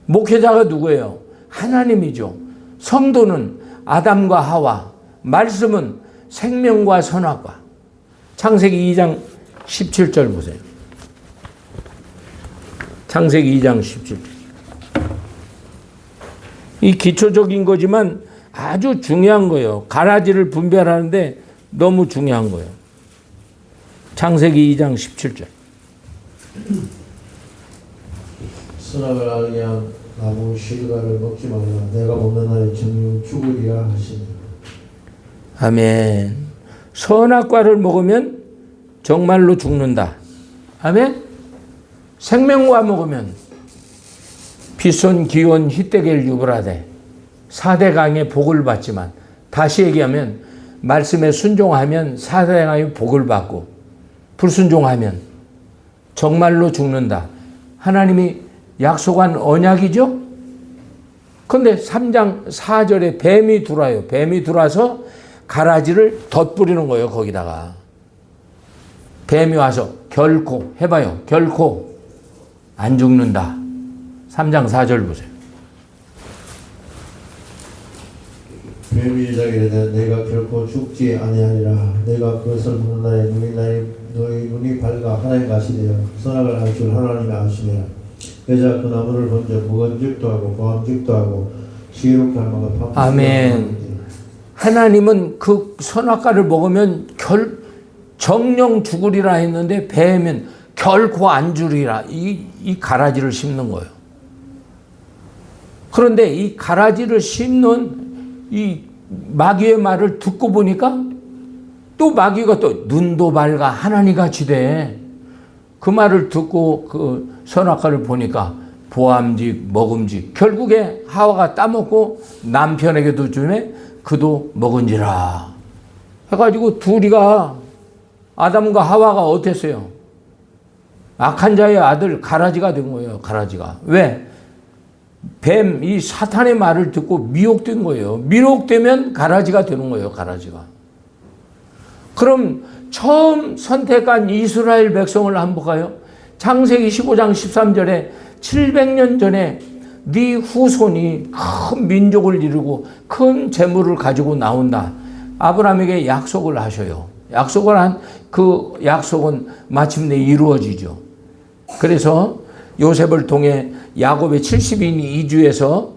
목회자가 누구예요? 하나님이죠. 성도는 아담과 하와. 말씀은 생명과 선악과. 창세기 2장 17절 보세요. 창세기 2장 17절. 이 기초적인 거지만 아주 중요한 거예요. 가라지를 분별하는데 너무 중요한 거예요. 창세기 2장 17절. 선악을 알게 한 나무 실과를 먹지 말라. 내가 먹는 날에 정녕 죽으리라 하시니. 아멘. 선악과를 먹으면 정말로 죽는다. 아멘. 생명과 먹으면 빗손 기온 히데겔 유브라데 4대 강의 복을 받지만 다시 얘기하면 말씀에 순종하면 4대 강의 복을 받고 불순종하면 정말로 죽는다. 하나님이 약속한 언약이죠. 그런데 3장 4절에 뱀이 들어와요. 뱀이 들어와서 가라지를 덧뿌리는 거예요. 거기다가 뱀이 와서 결코 해봐요. 결코 안 죽는다. 3장 4절 보세요. 뱀이 이르되 내가 결코 죽지 아니하리라. 내가 그것을 먹는 날에 너희 눈이 밝아 하나님 가시되어 선악을 알 줄 하나님이 아시니라. 여자 그 나무를 본적 먹은즉도 하고 보암즉도 하고 지혜롭게 할 만한 아멘. 하나님은 그 선악과를 먹으면 정령 죽으리라 했는데 뱀은 결코 안 죽으리라. 이 가라지를 심는 거예요. 그런데 이 가라지를 심는 이 마귀의 말을 듣고 보니까 또 마귀가 또 눈도 밝아 하나님 같이 돼. 그 말을 듣고 그 선악과를 보니까 보암직 먹음직 결국에 하와가 따먹고 남편에게도 주매 그도 먹은지라 해가지고 둘이가 아담과 하와가 어땠어요? 악한 자의 아들 가라지가 된 거예요. 가라지가. 왜? 뱀, 이 사탄의 말을 듣고 미혹된 거예요. 미혹되면 가라지가 되는 거예요. 가라지가. 그럼 처음 선택한 이스라엘 백성을 한번 봐요. 창세기 15장 13절에 700년 전에 네 후손이 큰 민족을 이루고 큰 재물을 가지고 나온다. 아브라함에게 약속을 하셔요. 약속을 한 그 약속은 마침내 이루어지죠. 그래서 요셉을 통해 야곱의 70인이 이주해서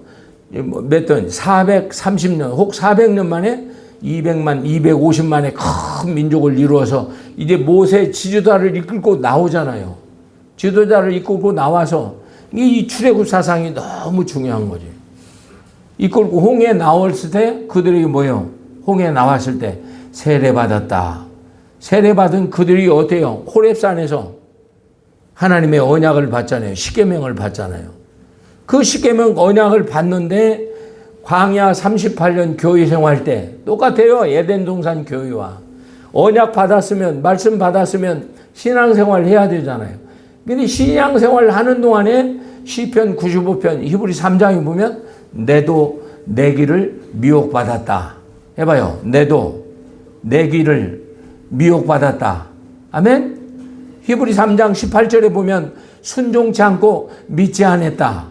몇 년, 430년 혹 400년 만에 200만, 250만의 큰 민족을 이루어서 이제 모세 지도자를 이끌고 나오잖아요. 지도자를 이끌고 나와서 이 출애굽 사상이 너무 중요한 거지. 이끌고 홍해에 나왔을 때 그들에게 뭐예요? 홍해에 나왔을 때 세례받았다. 세례받은 그들이 어때요? 호렙산에서 하나님의 언약을 받잖아요. 십계명을 받잖아요. 그 십계명 언약을 받는데 광야 38년 교회 생활 때 똑같아요. 에덴 동산 교회와 언약 받았으면 말씀 받았으면 신앙생활 해야 되잖아요. 근데 신앙생활 하는 동안에 시편 95편 히브리 3장에 보면 내도 내 길을 미혹받았다. 해봐요. 내도 내 길을 미혹받았다. 아멘. 히브리 3장 18절에 보면 순종치 않고 믿지 않았다.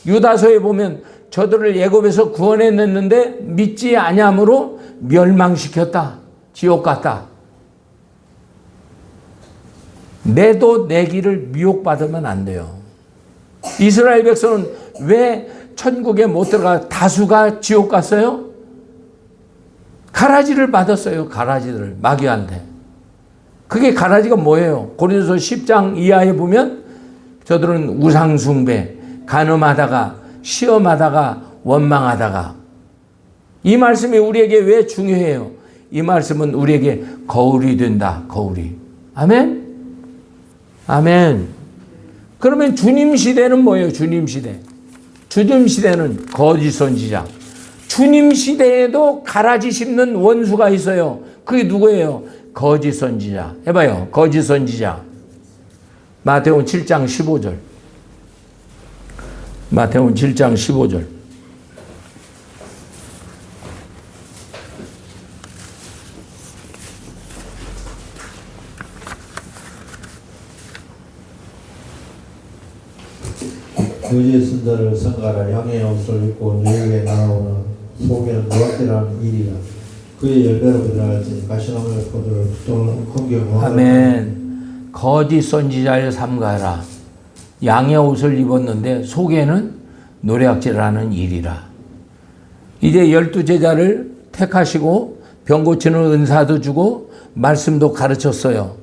유다서에 보면 저들을 애굽에서 구원해냈는데 믿지 아니함으로 멸망시켰다. 지옥 갔다. 내도 내 길을 미혹받으면 안 돼요. 이스라엘 백성은 왜 천국에 못 들어가 다수가 지옥 갔어요? 가라지를 받았어요. 가라지를 마귀한테. 그게 가라지가 뭐예요? 고린도서 10장 이하에 보면 저들은 우상숭배, 간음하다가 시험하다가 원망하다가. 이 말씀이 우리에게 왜 중요해요? 이 말씀은 우리에게 거울이 된다. 거울이. 아멘? 아멘. 그러면 주님 시대는 뭐예요? 주님 시대. 주님 시대는 거짓 선지자. 주님 시대에도 가라지 씹는 원수가 있어요. 그게 누구예요? 거짓 선지자. 해봐요. 거짓 선지자. 마태복음 7장 15절. 마태복음 7장 15절. 거짓 선자를 성가라. 양의 옷을 입고 너희에게 나오는 속에는 무엇이라는 일이라. 그의 열매로 그들할지니 가시나무의 포도를 또는 공경하라. 아멘. 거짓 선지자를 삼가라. 양의 옷을 입었는데 속에는 노략질하는 일이라. 이제 12제자를 택하시고 병 고치는 은사도 주고 말씀도 가르쳤어요.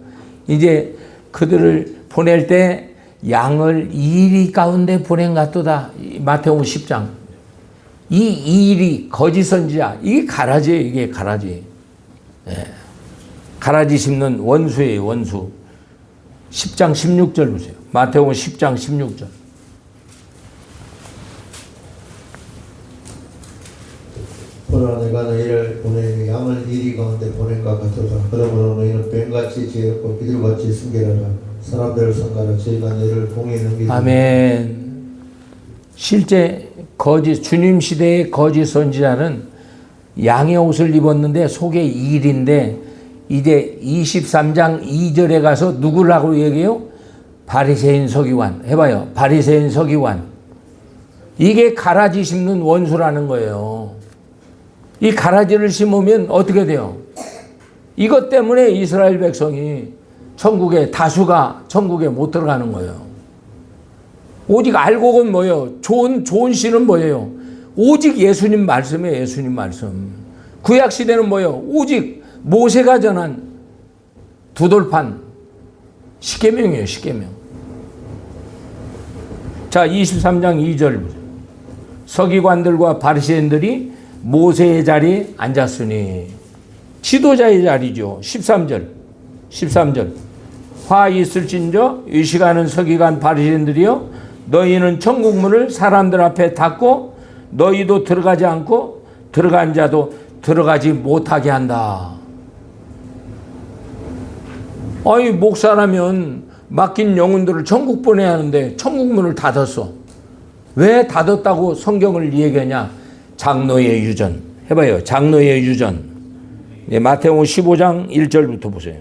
이제 그들을 보낼 때 양을 이리 가운데 보낸 같도다. 마태복음 10장. 이 일이 거짓 선지자. 이게 가라지예요. 이게 가라지. 예. 가라지 씹는 원수예요. 원수. 10장 16절 보세요. 마태복음 10장 16절. 보라 내가 너희를 보내니 양을 이리 가운데 보낸 것 같도다. 그러므로 너희는 뱀같이 지혜롭고 비둘같이 순결하라. 사람들을 성가라. 저희가 너희를 공에 넘기리라. 아멘. 실제 거짓 주님 시대의 거짓 선지자는 양의 옷을 입었는데 속에 일인데 이제 23장 2절에 가서 누구라고 얘기해요? 바리새인 서기관. 해봐요. 바리새인 서기관. 이게 가라지 심는 원수라는 거예요. 이 가라지를 심으면 어떻게 돼요? 이것 때문에 이스라엘 백성이 천국에 다수가 천국에 못 들어가는 거예요. 오직 알곡은 뭐예요? 좋은 씨는 뭐예요? 오직 예수님 말씀이에요. 예수님 말씀. 구약 시대는 뭐예요? 오직 모세가 전한 두돌판 십계명이에요. 십계명. 자, 23장 2절. 서기관들과 바리새인들이 모세의 자리에 앉았으니 지도자의 자리죠. 13절. 화 있을진저 의식하는 서기관 바리새인들이여 너희는 천국문을 사람들 앞에 닫고 너희도 들어가지 않고 들어간 자도 들어가지 못하게 한다. 아니 목사라면 맡긴 영혼들을 천국 보내야 하는데 천국문을 닫았어. 왜 닫았다고 성경을 얘기하냐? 장로의 유전. 해봐요. 장로의 유전. 네, 마태복음 15장 1절부터 보세요.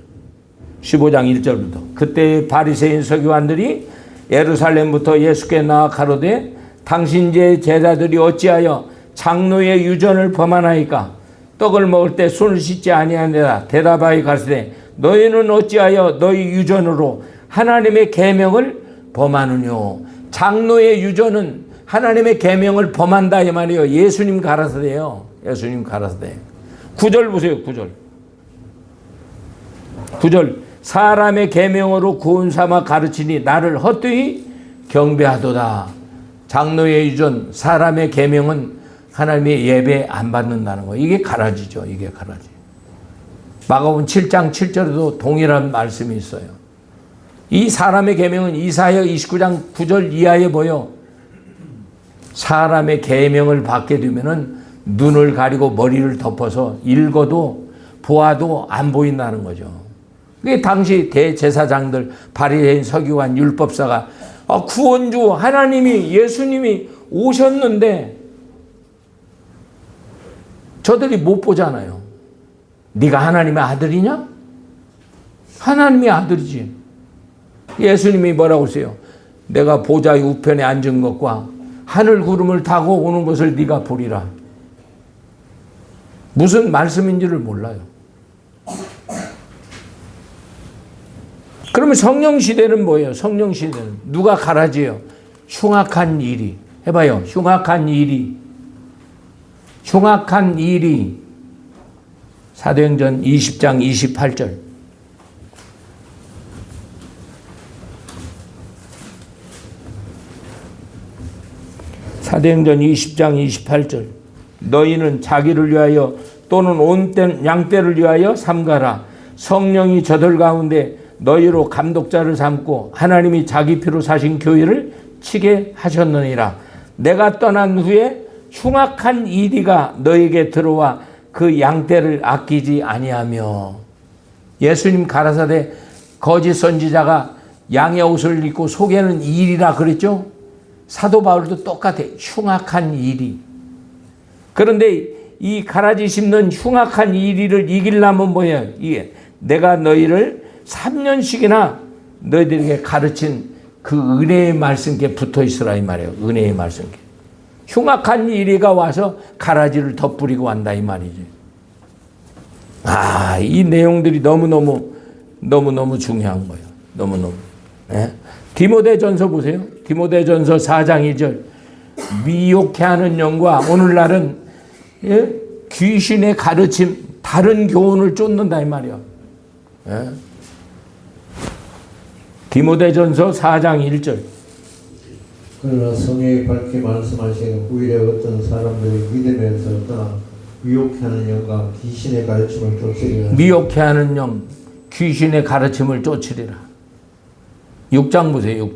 15장 1절부터. 그때 바리새인 서기관들이 예루살렘부터 예수께 나아 가로되 당신 제자들이 어찌하여 장로의 유전을 범하나이까? 떡을 먹을 때 손을 씻지 아니하니라. 대답하여 가로되 너희는 어찌하여 너희 유전으로 하나님의 계명을 범하느뇨. 장로의 유전은 하나님의 계명을 범한다 이 말이에요. 예수님 가라사대요. 예수님 가라사대. 9절 보세요. 9절 사람의 계명으로 구원 삼아 가르치니 나를 헛되이 경배하도다. 장로의 유전, 사람의 계명은 하나님의 예배 안 받는다는 거예요. 이게 가라지죠. 이게 가라지. 마가복음 7장 7절에도 동일한 말씀이 있어요. 이 사람의 계명은 이사야 29장 9절 이하에 보여. 사람의 계명을 받게 되면은 눈을 가리고 머리를 덮어서 읽어도 보아도 안 보인다는 거죠. 그게 당시 대제사장들, 바리새인 서기관, 율법사가 구원주 하나님이 예수님이 오셨는데 저들이 못 보잖아요. 네가 하나님의 아들이냐? 하나님의 아들이지. 예수님이 뭐라고 하세요? 내가 보좌의 우편에 앉은 것과 하늘 구름을 타고 오는 것을 네가 보리라. 무슨 말씀인지를 몰라요. 그러면 성령 시대는 뭐예요? 성령 시대는 누가 가라지요? 흉악한 일이. 해봐요. 흉악한 일이. 사도행전 20장 28절. 사도행전 20장 28절. 너희는 자기를 위하여 또는 온 양떼를 위하여 삼가라. 성령이 저들 가운데 너희로 감독자를 삼고 하나님이 자기 피로 사신 교회를 치게 하셨느니라. 내가 떠난 후에 흉악한 이리가 너에게 들어와 그 양떼를 아끼지 아니하며. 예수님 가라사대 거짓 선지자가 양의 옷을 입고 속에는 일이라 그랬죠. 사도 바울도 똑같아. 흉악한 이리. 그런데 이 가라지 씹는 흉악한 이리를 이기려면 뭐예요? 이게 내가 너희를 3년씩이나 너희들에게 가르친 그 은혜의 말씀께 붙어 있으라 이 말이에요. 은혜의 말씀께. 흉악한 이리가 와서 가라지를 덧뿌리고 한다 이 말이지. 이 내용들이 너무너무 중요한 거예요. 너무너무. 네? 디모데전서 보세요. 디모데전서 4장 2절. 미혹해 하는 영과 오늘날은 귀신의 가르침, 다른 교훈을 쫓는다 이 말이야. 디모데전서 4장 1절. 그러나 성령이 밝게 말씀하시는 후일에 어떤 사람들이 믿음에서 떠나 미혹하는 영과 귀신의 가르침을 쫓으리라. 미혹해 하는 영, 귀신의 가르침을 쫓으리라. 6장 보세요.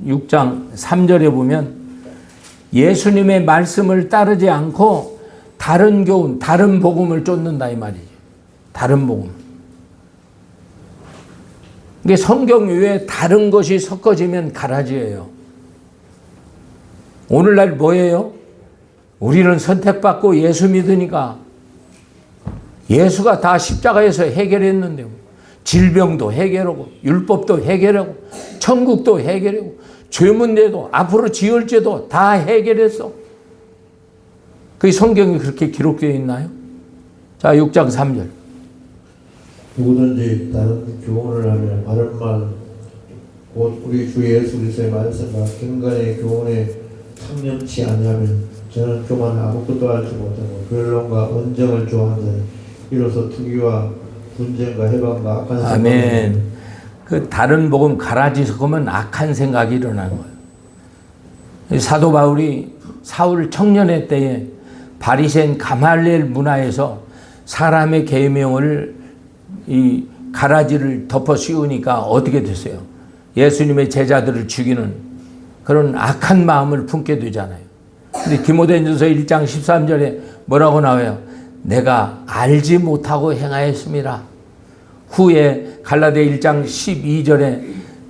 6장 3절에 보면 예수님의 말씀을 따르지 않고 다른 교훈, 다른 복음을 쫓는다 이 말이죠. 다른 복음. 이게 성경 외에 다른 것이 섞어지면 가라지예요. 오늘날 뭐예요? 우리는 선택받고 예수 믿으니까 예수가 다 십자가에서 해결했는데 질병도 해결하고 율법도 해결하고 천국도 해결하고 죄 문제도 앞으로 지을 죄도 다 해결했어. 그 성경이 그렇게 기록되어 있나요? 자, 6장 3절. 누구든지 다른 교훈을 하면 바른 말, 곧 우리 주 예수 그리스도의 말씀과 경건의 교훈에 참념치 아니하면 저는 그만 아무것도 알지 못하고 변론과 언정을 좋아한다니 이로써 투기와 분쟁과 해방과 악한 생각. 아멘. 그 다른 복음 가라지 섞으면 악한 생각이 일어나는 거예요. 사도 바울이 사울 청년의 때에 바리새인 가말리엘 문화에서 사람의 계명을 이 가라지를 덮어 씌우니까 어떻게 됐어요? 예수님의 제자들을 죽이는 그런 악한 마음을 품게 되잖아요. 근데 디모데전서 1장 13절에 뭐라고 나와요? 내가 알지 못하고 행하였습니다. 후에 갈라디아 1장 12절에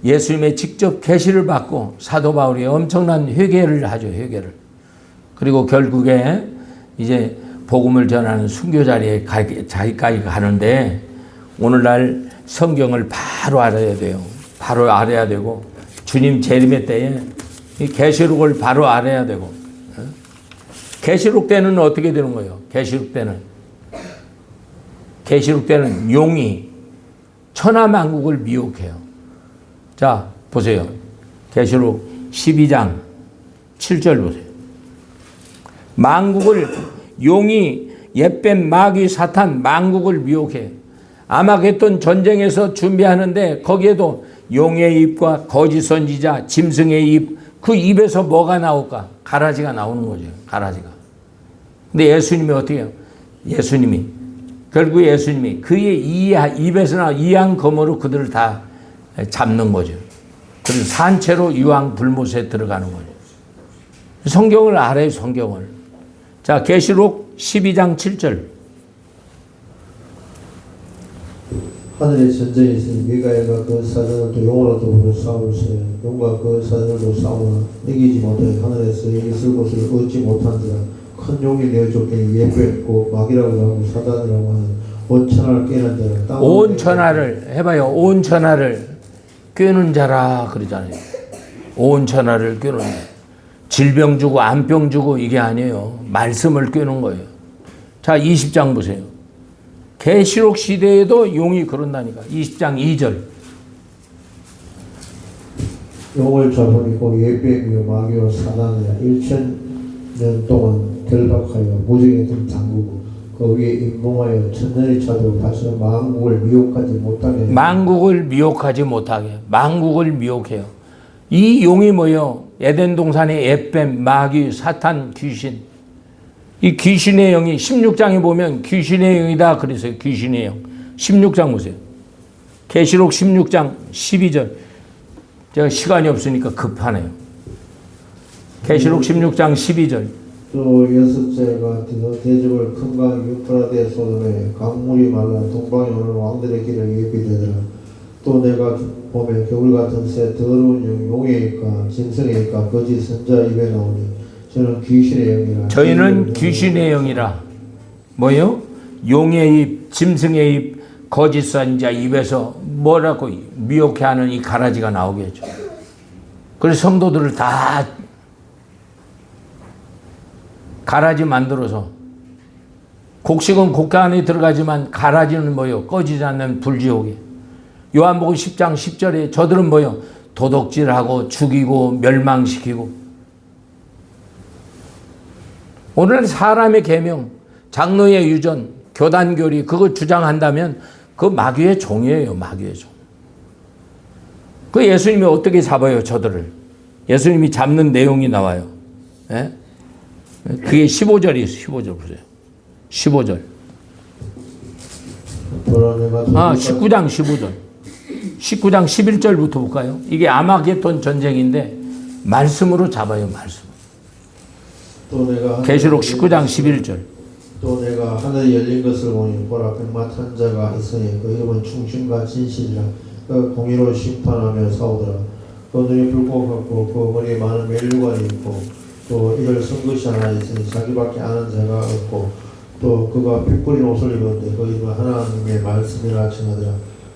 예수님의 직접 계시를 받고 사도 바울이 엄청난 회개를 하죠. 회개를. 그리고 결국에 이제 복음을 전하는 순교 자리에 자기까지 가는데 오늘날 성경을 바로 알아야 돼요. 바로 알아야 되고 주님 재림의 때에 이 계시록을 바로 알아야 되고 계시록 때는 어떻게 되는 거예요? 계시록 때는 용이 천하만국을 미혹해요. 자, 보세요. 계시록 12장 7절 보세요. 만국을 용이 옛뱀 마귀 사탄 만국을 미혹해. 아마겟돈 전쟁에서 준비하는데 거기에도 용의 입과 거짓 선지자 짐승의 입, 그 입에서 뭐가 나올까? 가라지가 나오는 거죠. 가라지가. 근데 예수님이 어떻게 해요? 결국 예수님이 그의 입에서 나온 이양 검으로 그들을 다 잡는 거죠. 그래서 산채로 유황 불못에 들어가는 거죠. 성경을 알아요, 성경을. 자, 계시록 12장 7절. 하늘에 전쟁이 있으니 미가엘과 그 사자들도 용으로 더불어 싸울세. 용과 그 사자들도 싸우나 이기지 못해 하늘에서 있을 곳을 얻지 못한지라. 큰 용이 내어 쫓기니 예배했고 마귀라고 하고 사단이라고 하는 온 천하를 꿰는 자라. 온 천하를 해봐요. 온 천하를 꿰는 자라 그러잖아요. 온 천하를 꿰는 자. 질병 주고 암병 주고 이게 아니에요. 말씀을 꿰는 거예요. 자, 20장 보세요. 계시록 시대에도 용이 그런다니까. 20장 2절. 용을 잡으니고 예배며 마귀와 사단이라 1000년 동안 결박하여 무정의 등 잠그고 그 위에 임봉하여 천년이 차도록 다시는 만국을 미혹하지 못하게 만국을 미혹해요. 이 용이 뭐예요? 에덴 동산의 옛뱀, 마귀, 사탄, 귀신. 이 귀신의 영이 16장에 보면 귀신의 영이다 그랬어요. 귀신의 영. 16장 보세요. 계시록 16장 12절. 제가 시간이 없으니까 급하네요. 계시록 16장 12절. 또 여섯째가 대적을 큰 강 유프라데 소돔에 강물이 말라 동방에 오는 왕들의 길을 예비되더라. 또 내가 보면 겨울 같은 새 더러운 영 용의일까 짐승의일까 거짓 선자 입에 나오니 저는 귀신의 영이라. 저희는 귀신의 영이라. 뭐요? 용의 입, 짐승의 입, 거짓 선자 입에서 뭐라고 미혹해 하는 이 가라지가 나오겠죠. 그래서 성도들을 다 가라지 만들어서 곡식은 곡 안에 들어가지만 가라지는 뭐요? 꺼지지 않는 불지옥에. 요한복음 10장 10절에 저들은 뭐요? 도둑질하고 죽이고 멸망시키고. 오늘 사람의 계명, 장로의 유전, 교단교리 그거 주장한다면 그 마귀의 종이에요. 마귀의 종. 그 예수님이 어떻게 잡아요? 저들을. 예수님이 잡는 내용이 나와요. 예? 그게 15절이에요. 15절 보세요. 15절. 19장 15절. 19장 11절부터 볼까요? 이게 아마겟돈 전쟁인데 말씀으로 잡아요. 말씀. 계시록 19장 11절. 또 내가 하늘이 열린 것을 보니 보라 백마 탄 자가 있으니 그 이름은 충신과 진실이라. 그 공의로 심판하며 싸우더라. 그 눈이 붉고 같고 그 머리에 많은 멜류관이 있고 또 이를 쓴 것이 하나 있으니 자기밖에 아는 자가 없고 또 그가 핏뿌린 옷을 입었는데 그 이름은 하나님의 말씀이라 칭하더라.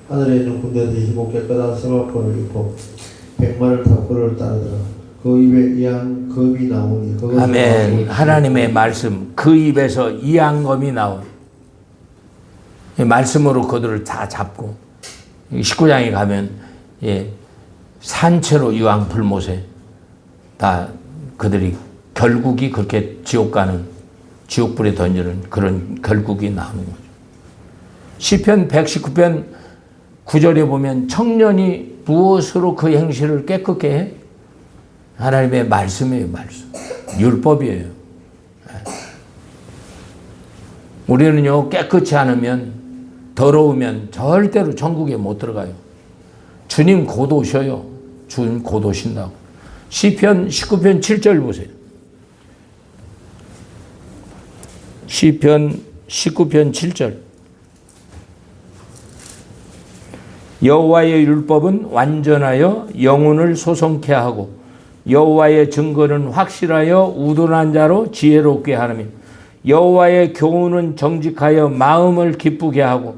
하늘에 있는 군대들이 희고 깨끗한 세마포를 입고 백마를 타고 그를 따르더라. 그 입에 이양 검이 나오니 아멘. 하나님의 말씀 그 입에서 이양검이 나온 말씀으로 그들을 다 잡고 19장에 가면 산채로 유황 불못에 다 그들이 결국이 그렇게 지옥 가는 지옥불에 던지는 그런 결국이 나오는 거죠. 시편 119편 9절에 보면 청년이 무엇으로 그 행실을 깨끗게 해? 하나님의 말씀이에요. 말씀. 율법이에요. 우리는요 깨끗이 않으면 더러우면 절대로 천국에 못 들어가요. 주님 곧 오셔요. 주님 곧 오신다고. 시편 19편 7절 보세요. 시편 19편 7절. 여호와의 율법은 완전하여 영혼을 소성케 하고 여호와의 증거는 확실하여 우둔한 자로 지혜롭게 하느니 여호와의 교훈은 정직하여 마음을 기쁘게 하고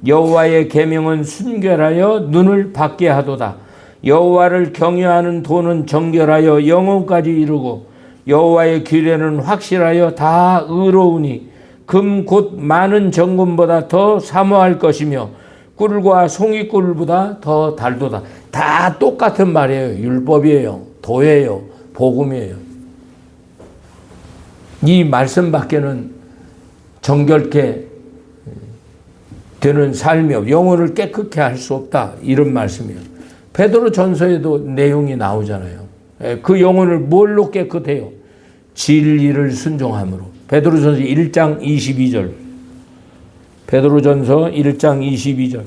여호와의 계명은 순결하여 눈을 밝게 하도다. 여호와를 경외하는 도는 정결하여 영혼까지 이루고 여호와의 규례는 확실하여 다 의로우니 금 곧 많은 정금보다 더 사모할 것이며 꿀과 송이꿀보다 더 달도다. 다 똑같은 말이에요. 율법이에요. 도예요. 복음이에요. 이 말씀밖에는 정결케 되는 삶이 없, 영혼을 깨끗게 할 수 없다. 이런 말씀이에요. 베드로 전서에도 내용이 나오잖아요. 그 영혼을 뭘로 깨끗해요? 진리를 순종함으로. 베드로 전서 1장 22절. 베드로 전서 1장 22절.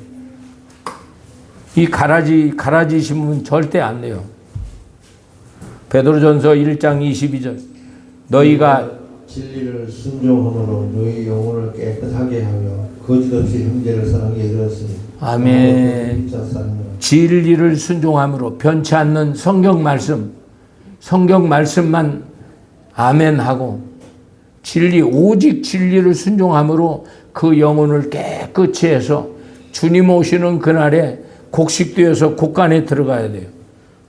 이 가라지 신문 절대 안 돼요. 베드로 전서 1장 22절. 너희가 진리를 순종함으로 너희 영혼을 깨끗하게 하며 거짓없이 형제를 사랑하게 이르렀으니. 아멘. 진리를 순종함으로 변치 않는 성경 말씀만 아멘하고 진리, 오직 진리를 순종함으로 그 영혼을 깨끗이 해서 주님 오시는 그날에 곡식되어서 곡간에 들어가야 돼요.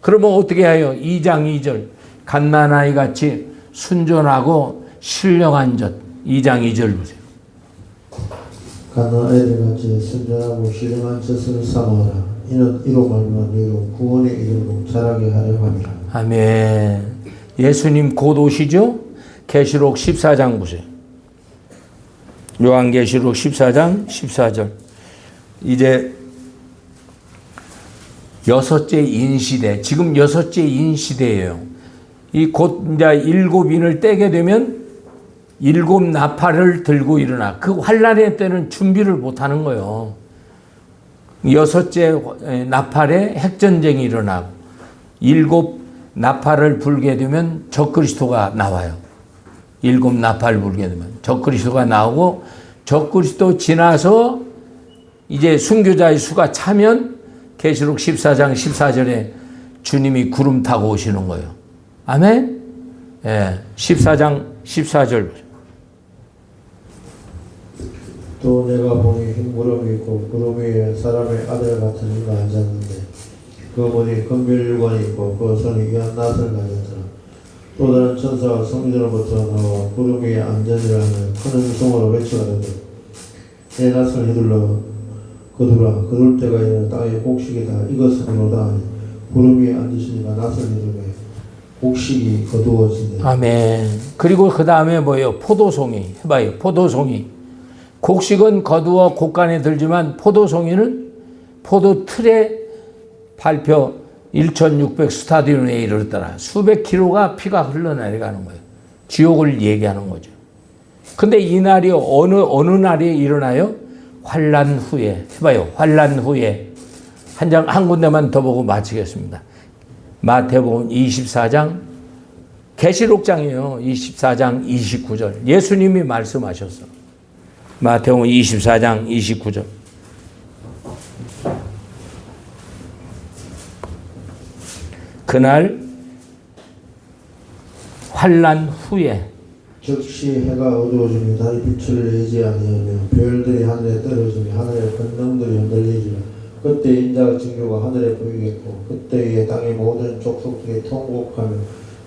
그러면 어떻게 해요? 2장 2절. 갓난아이 같이 순전하고 신령한 젖. 2장 2절 보세요. 갓난아이들 같이 순전하고 신령한 젖을 삼아라. 이는 이로 말미암아 너희로 구원의 이름으로 자라게 하려 함이라. 아멘. 예수님 곧 오시죠? 계시록 14장 보세요. 요한계시록 14장 14절. 이제 여섯째 인시대, 지금 여섯째 인시대예요. 이 곧 이제 일곱 인을 떼게 되면 일곱 나팔을 들고 일어나. 그 환란의 때는 준비를 못 하는 거예요. 여섯째 나팔에 핵전쟁이 일어나고 일곱 나팔을 불게 되면 적그리스도가 나와요. 일곱 나팔을 불게 되면 적그리스도가 나오고 적그리스도 지나서 이제 순교자의 수가 차면 계시록 14장 14절에 주님이 구름 타고 오시는 거예요. 아멘? 예, 14장 14절. 또 내가 보니 흰 구름이 있고 구름 위에 사람의 아들 같은 이가 앉았는데 그 머리에 금별관이 있고 그 손이 귀한 낫을 가졌더라. 또 다른 천사가 성전으로부터 나와 구름 위에 앉으리라 하는 큰 음성으로 외쳐가되 내 낫을 휘둘러 거두라. 거둘 때가 이르러 땅의 곡식이다. 이것으로다 하니 구름 위에 앉으시니까 낫을 휘두르매 곡식이 거두어지네. 아멘. 그리고 그 다음에 뭐예요? 포도송이. 해봐요. 포도송이. 곡식은 거두어 곡간에 들지만 포도송이는 포도 틀에 발표 1600 스타디움에 이르렀더라. 수백 킬로가 피가 흘러내려가는 거예요. 지옥을 얘기하는 거죠. 근데 이 날이 어느 날이 일어나요? 환란 후에. 해봐요. 환란 후에. 한 군데만 더 보고 마치겠습니다. 마태복음 24장, 계시록장이에요. 24장 29절. 예수님이 말씀하셨어. 마태복음 24장 29절. 그날 환란 후에 즉시 해가 어두워지며 달이 빛을 내지 아니하며 별들이 하늘에 떨어지며 하늘의 권능들이 흔들리지며 그때 인자의 징조가 하늘에 보이겠고 그때에 땅의 모든 족속들이 통곡하며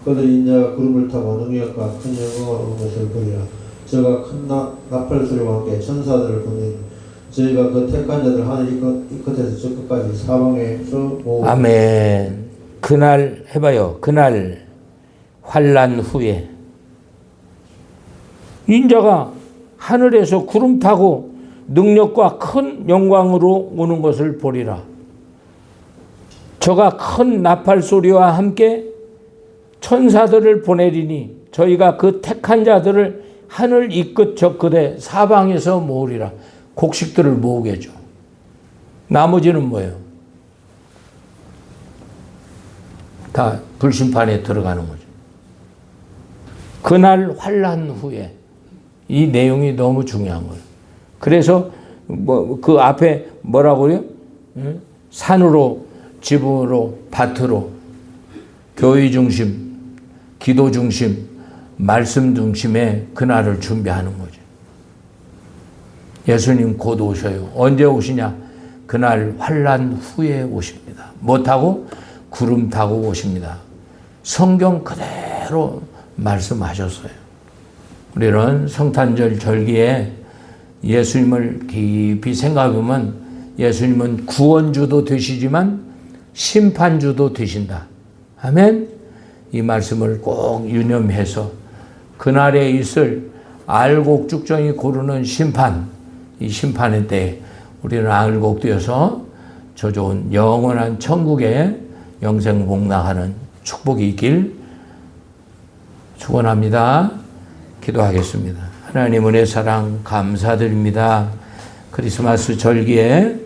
그들 인자가 구름을 타고 능력과 큰 영광을 얻는 것을 보리라. 저가 큰 나팔 소리와 함께 천사들을 보내니 저희가 그 택한 자들 하늘 이 끝에서 저 끝까지 사방에서 모으고. 아멘. 그날 해봐요. 그날 환란 후에 인자가 하늘에서 구름 타고 능력과 큰 영광으로 오는 것을 보리라. 저가 큰 나팔 소리와 함께 천사들을 보내리니 저희가 그 택한 자들을 하늘 이 끝 저 끝에 사방에서 모으리라. 곡식들을 모으겠죠. 나머지는 뭐예요? 다 불심판에 들어가는 거죠. 그날 환란 후에 이 내용이 너무 중요한 거예요. 그래서 그 앞에 뭐라고 그래요? 산으로, 집으로, 밭으로, 교회 중심, 기도 중심, 말씀 중심의 그날을 준비하는 거죠. 예수님 곧 오셔요. 언제 오시냐? 그날 환난 후에 오십니다. 뭐 타고? 구름 타고 오십니다. 성경 그대로 말씀하셨어요. 우리는 성탄절 절기에 예수님을 깊이 생각해보면 예수님은 구원주도 되시지만 심판주도 되신다. 아멘? 이 말씀을 꼭 유념해서 그날에 있을 알곡죽정이 고르는 심판, 이 심판의 때 우리는 알곡되어서 저 좋은 영원한 천국에 영생복락하는 축복이 있길 축원합니다. 기도하겠습니다. 하나님 은혜 사랑 감사드립니다. 크리스마스 절기에